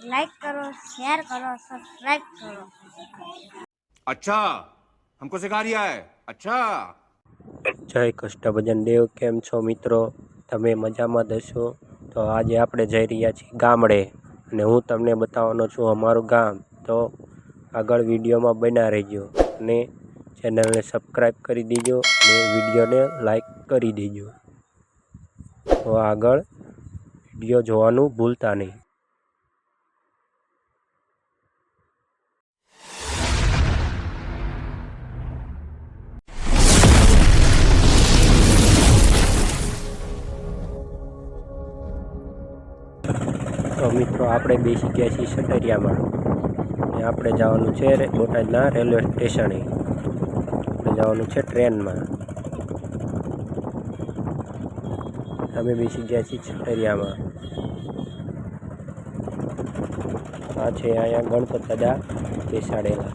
Like करो, share करो, subscribe करो। अच्छा हमको सिखा रिया है। अच्छा जय कष्टभजन देव। केम छो मित्रों? तमे मजामां दशो? तो आज आपणे जई रह्या छीए गामडे अने हूँ तमने बताववानो छुं अमारुं गाम। तो आगळ विडियोमां बन्या रह्यो अने चेनलने सब्सक्राइब करी दीजो अने विडियोने लाइक करी दीजो। तो आगळ विडियो जोवानुं भूलता नहीं। तो मित्रों आपणे बेसी गया छीए सटरियामां ने आपणे जवानुं छे बोटादना रेलवे स्टेशने। आपणे जवानुं छे ट्रेनमां। अमे बेसी गया छीए सटरियामां। आ छे अहींया गणपत दादा बेसाडेला।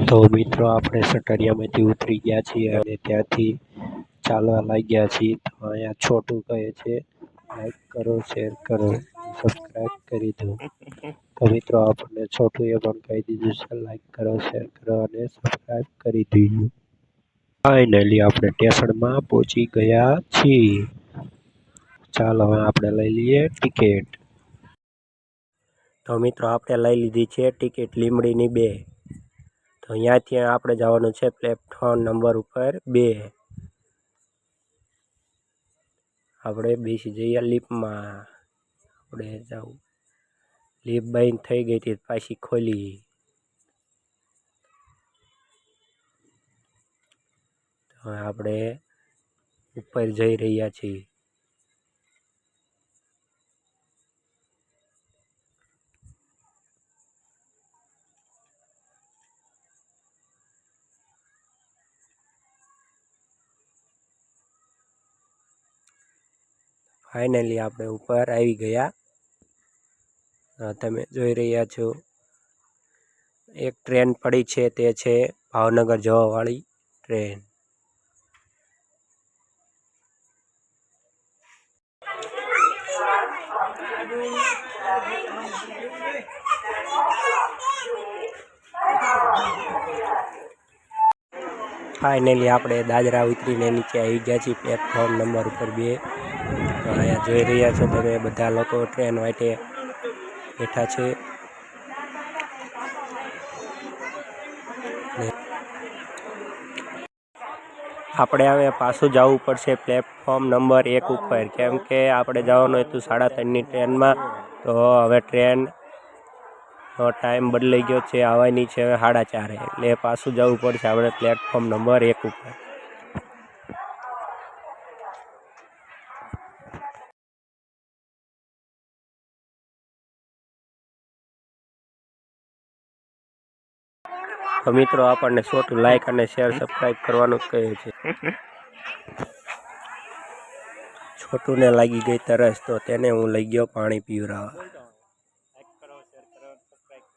तो मित्रों आपणे सटरियामांथी उतरी गया छीए अने त्यांथी चालवा लाग्या छीए। तो अहींया छोटू कहे छे लाइक करो, शेर करो, सब्सक्राइब करी दो। तो मित्रों आपने छोटूए पण कही दीधुं छे लाइक करो, शेर करो अने सब्सक्राइब करी दीजो। फाइनली आपणे स्टेशनमां पहोंची गया छीए। चालो हवे आपणे लई लईए टिकિટ। तो मित्रों आपणे लई लीधी छे टिकિટ લીમડીની 2। तो अहींयाथी आपणे जवानुं छे प्लेटफॉर्म नंबर उपर 2। આપણે બેસી જઈએ લિફ્ટમાં। આપણે જાઉં લિફ્ટ બંધ થઈ ગઈ હતી પાછી ખોલી। તો આપણે ઉપર જઈ રહ્યા છીએ। फाइनली આપણે ઉપર આવી ગયા। તમે જોઈ રહ્યા છો એક ટ્રેન પડી છે તે છે ભાવનગર જવાવાળી ટ્રેન। फाइनली આપણે દાદરા ઉતરીને નીચે આવી ગયા છીએ પ્લેટફોર્મ નંબર ઉપર 2। તો અહીંયા જોઈ રહ્યા છો તમે બધા લોકો ટ્રેન વાટે બેઠા છે। આપણે હવે પાછું જવું પડશે પ્લેટફોર્મ નંબર 1 ઉપર, કેમ કે આપણે જવાનું હતું 3:30ની ટ્રેનમાં। તો હવે ટ્રેનનો ટાઈમ બદલાઈ ગયો છે, આવવાની છે હવે 4:30, એટલે પાછું જવું પડશે આપણે પ્લેટફોર્મ નંબર 1 ઉપર। तो मित्रों આપણને छोटू लाइक અને शेर सब्सक्राइब करवानुं ज कहे छे। छोटू ने लागी गई तरस तो तेने हूँ लई गयो पाणी पीवरावा।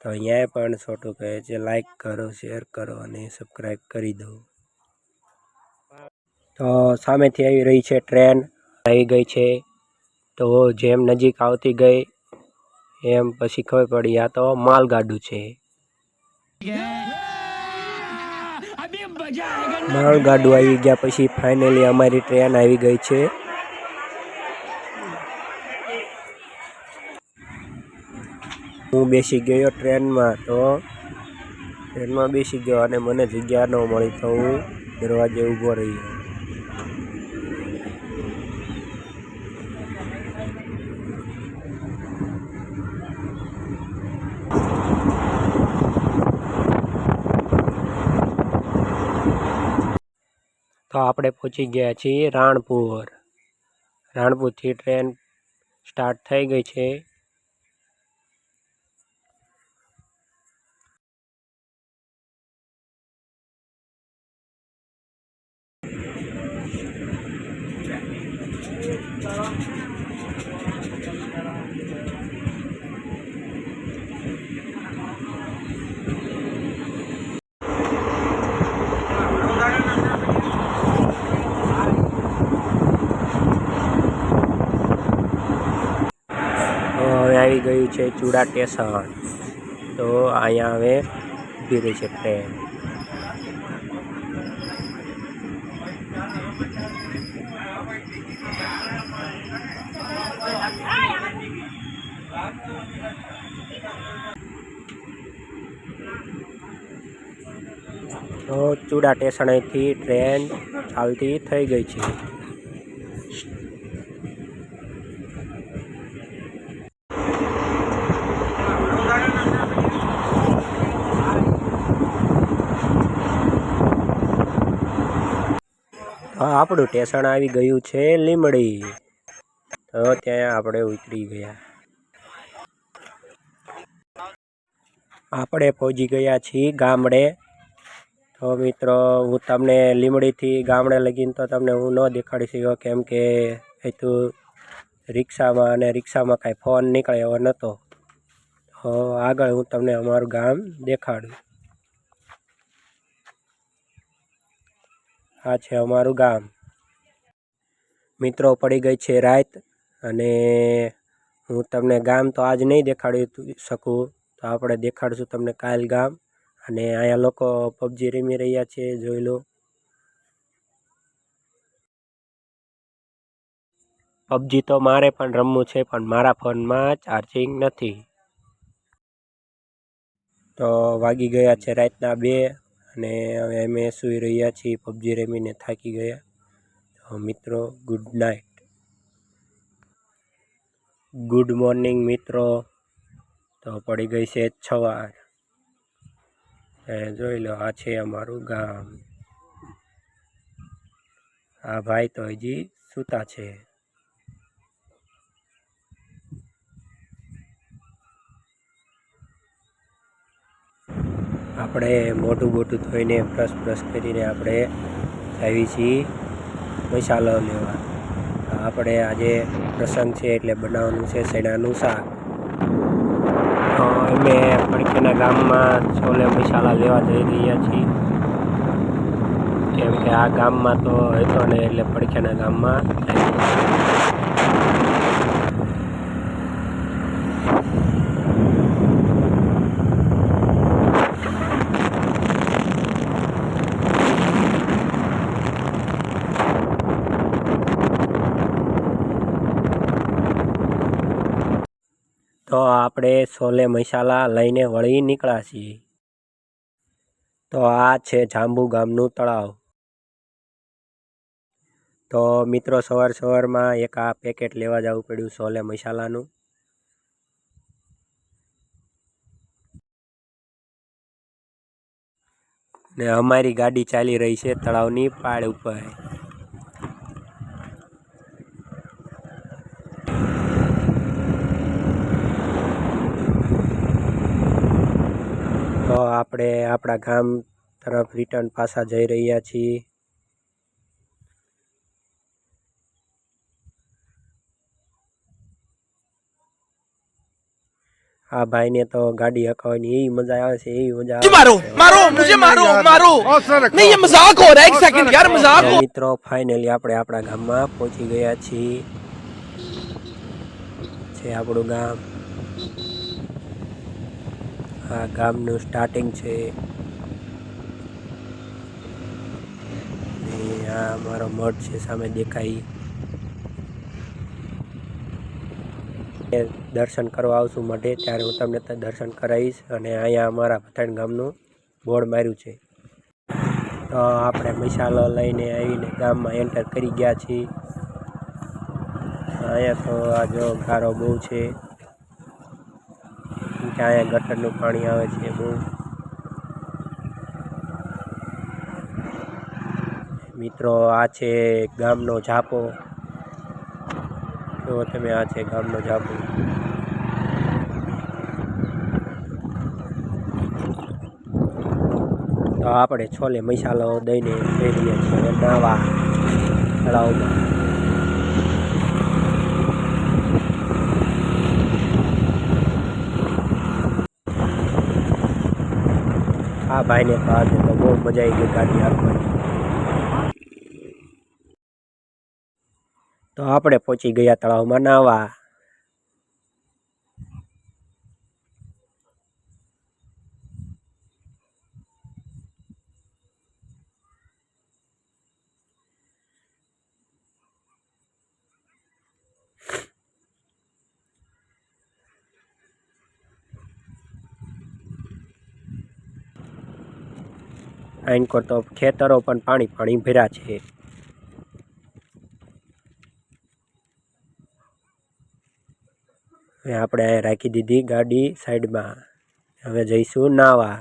तो अहींया पण छोटू कहे छे लाइक करो, शेर करो अने सब्सक्राइब करी दो। तो सामेथी आई रही छे ट्रेन, आई गई छे। तो जेम नजीक आवती गई एम पछी खबर पड़ी आ तो मालगाडू छे। मालगाडू आई गया पछी फाइनली अमारी ट्रेन आई गई छे। हूँ बेसी गयो ट्रेन में। तो ट्रेन में बेसी गयो अने मने जग्या न मळी तो हूँ दरवाजे ऊभो रह्यो। तो आपणे पहुंची गया छीए राणपुर। राणपुर थी ट्रेन स्टार्ट थई गई छे। ગયું છે ચૂડા સ્ટેશન. તો અહીંયા હવે ઊભી રહી છે ટ્રેન. તો ચૂડા સ્ટેશનેથી ટ્રેન ચાલતી થઈ ગઈ છે. તો આપણું સ્ટેશન આવી ગયું છે લીંબડી. તો ત્યાં આપણે ઉતરી ગયા. આપણે પહોંચી ગયા છીએ ગામડે. તો મિત્રો હું તમને લીંબડીથી ગામડે લગીને તો તમને હું ન દેખાડી શક્યો, કેમ કે હતું રિક્ષામાં અને રિક્ષામાં કાંઈ ફોન નીકળે એવો નહોતો. તો આગળ હું તમને અમારું ગામ દેખાડું. આ છે અમારું ગામ. મિત્રો પડી ગઈ છે રાત અને હું તમને ગામ તો આજ નહીં દેખાડી શકું. તો આપણે દેખાડશું તમને કાલ ગામ. અને અહીંયા લોકો પબજી રમી રહ્યા છે, જોઈ લો. પબજી તો મારે પણ રમવું છે, પણ મારા ફોનમાં ચાર્જિંગ નથી. તો વાગી ગયા છે રાતના 2 અને હવે અમે સૂઈ રહ્યા છીએ. પબજી રમીને થાકી ગયા. તો મિત્રો ગુડ નાઇટ, ગુડ મોર્નિંગ મિત્રો. તો પડી ગઈ છે સવાર. જોઈ લો, આ છે અમારું ગામ. આ ભાઈ તો હજી સૂતા છે. આપણે મોટું બોટું ધોઈને બ્રશ કરીને આપણે આવી છીએ મસાલો લેવા. આપણે આજે પ્રસંગ છે એટલે બનાવવાનું છે શેણાનું શાક. તો અમે પડખેના ગામમાં છોલે મસાલા લેવા જઈ રહ્યા છીએ, કેમ કે આ ગામમાં તો હતો ને એટલે પડખેના ગામમાં. તો આપણે છોલે મસાલા લઈને વળી નીકળ્યા છીએ. તો આ છે જાંબુ ગામનું તળાવ. તો મિત્રો સવારમાં એક આ પેકેટ લેવા જવું પડ્યું છોલે મસાલાનું. ને અમારી ગાડી ચાલી રહી છે તળાવની પાળ ઉપર. તો આપણે આપણા ગામ તરફ રિટર્ન પાછા જઈ રહ્યા છીએ. આ ભાઈને તો ગાડી હકાવવાની એવી મજા આવે છે, એવી મજા આવે. મિત્રો ફાઇનલી આપણે આપણા ગામમાં પહોંચી ગયા છીએ. છે આપણું ગામ. આ ગામનું સ્ટાર્ટિંગ છે. આ મારો મઠ છે સામે દેખાય. દર્શન કરવા આવશું મઢે ત્યારે હું તમને દર્શન કરાવીશ. અને અહીંયા અમારા પઠાણ ગામનું બોર્ડ માર્યું છે. તો આપણે મસાલો લઈને આવીને ગામમાં એન્ટર કરી ગયા છીએ. અહીંયા તો આ જો ગારો બહુ છે, અહીંયા ગટરનું પાણી આવે છે બહુ. મિત્રો આ છે ગામનો ઝાપો. જો તમે, આ છે ગામનો ઝાપો. તો આપણે છોલે મસાલો દઈને જઈ રહ્યા છીએ નાવા તળાવમાં. આ ભાઈને તો આજે તો બહુ મજા આવી ગઈ ગાડી હાંકવાની. તો આપણે પહોંચી ગયા તળાવમાં નાવા. આઈન કરતો ખેતરો પણ પાણી પાણી ભર્યા છે. હવે આપણે અહીંયા રાખી દીધી ગાડી સાઈડમાં. હવે જઈશું નાવા.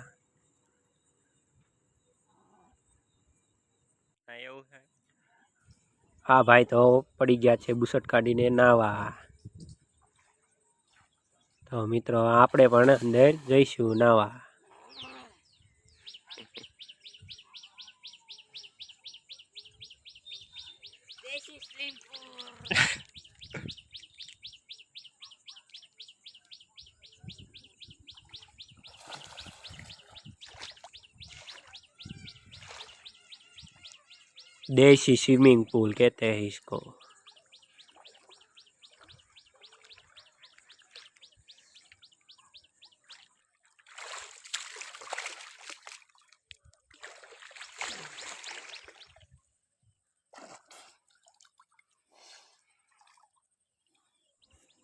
હા ભાઈ તો પડી ગયા છે બુસટ કાઢીને નાવા. તો મિત્રો આપણે પણ અંદર જઈશું નાવા. देसी स्विमिंग पूल कहते हैं इसको.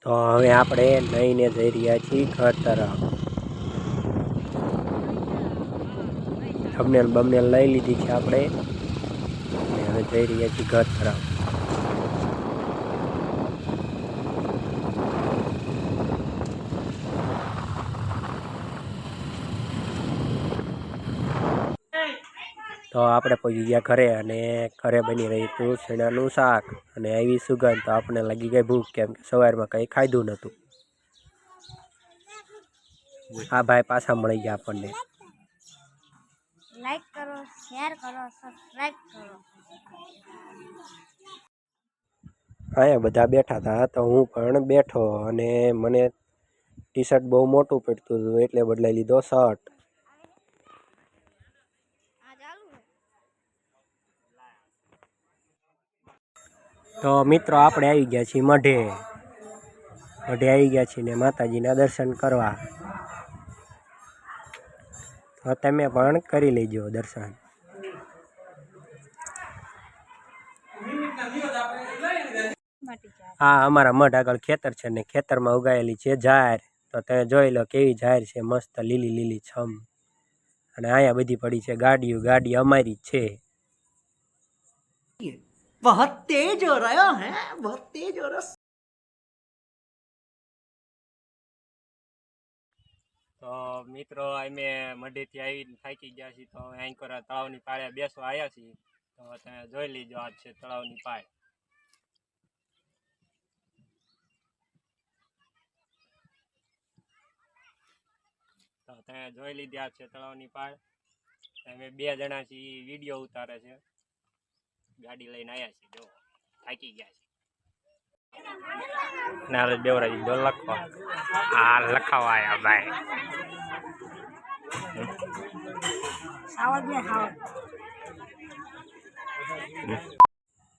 तो હવે આપણે નઈને જઈ રહ્યા છીએ ઘર તરફ. થંબનેલ બમનેલ લઈ લીધી છે આપણે. હવે જઈ રહ્યા છીએ ઘર તરફ. તો આપણે પહોંચી ગયા ઘરે અને ઘરે બની રહી હતું શેણાનું શાક અને આવી સુગંધ તો આપણે લાગી ગઈ ભૂખ, કેમ કે સવારમાં કંઈ ખાધું નહોતું. આ ભાઈ પાછા મળી ગયા આપણને. લાઈક કરો, શેર કરો, સબસ્ક્રાઇબ કરો. અહીંયા બધા બેઠા હતા તો હું પણ બેઠો અને મને ટી શર્ટ બહુ મોટું પડતું હતું એટલે બદલાઈ લીધો શર્ટ. તો મિત્રો આપણે આવી ગયા છીએ મઢે આવી ગયા છીએ ને માતાજીના દર્શન કરવા. તો તમે પણ કરી લેજો દર્શન. હા, અમારા મઢ આગળ ખેતર છે ને ખેતરમાં ઉગાયેલી છે જાહેર. તો તમે જોઈ લો કેવી જાહેર છે, મસ્ત લીલી લીલી છમ. અને અહીંયા બધી પડી છે ગાડી અમારી જ છે. बहुत तेज हो रहा है, बहुत तेज हो रहा. તો મિત્રો અમે મઢેથી આવીને થાકી ગયા છીએ તો અહીં કરવા તળાવની પાળે બેસવા આવ્યા છીએ. તો તમે જોઈ લીજો આ છે તળાવની પાળ. તો તમે જોઈ લીધી આ છે તળાવની પાળ. અમે 2 જણા છીએ, વિડીયો ઉતારે છે. ગાડી લઈને આવ્યા છીએ, જો થાકી ગયા છે. નારે દેવરાજી જો લખવા આ લખાવા આવ્યા ભાઈ.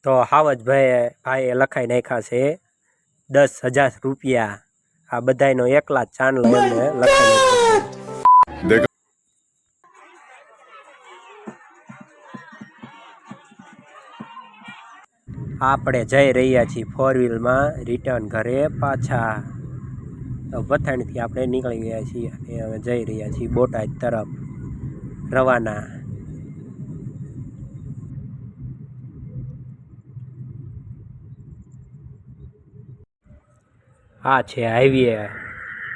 તો હાવજ ભાઈએ લખાઈ નાખ્યા છે 10,000 રૂપિયા. આ બધાનો એકલા ચાંદલો એમને લખાઈ નાખ્યો છે. આપણે જઈ રહ્યા છીએ 4 વ્હીલમાં રિટર્ન ઘરે પાછા. તો વથાણથી આપણે નીકળી ગયા છીએ અને હવે જઈ રહ્યા છીએ બોટાદ તરફ રવાના. આ છે હાઈવે,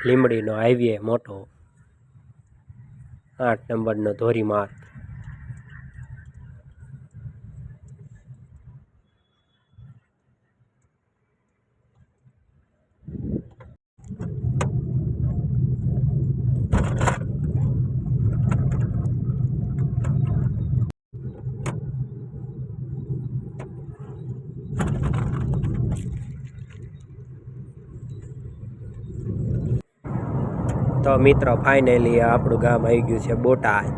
લીંબડીનો હાઈવે મોટો, 8 નંબરનો ધોરીમાર્ગ. તો મિત્રો ફાઇનલી આપણું ગામ આવી ગયું છે બોટાદ.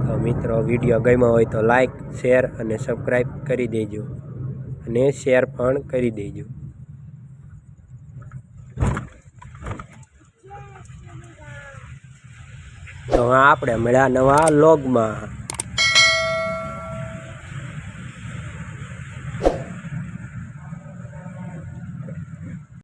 તો મિત્રો વિડીયો ગમ્યો હોય તો લાઈક, શેર અને સબસ્ક્રાઈબ કરી દેજો અને શેર પણ કરી દેજો. તો આપણે મળ્યા નવા વ્લોગમાં.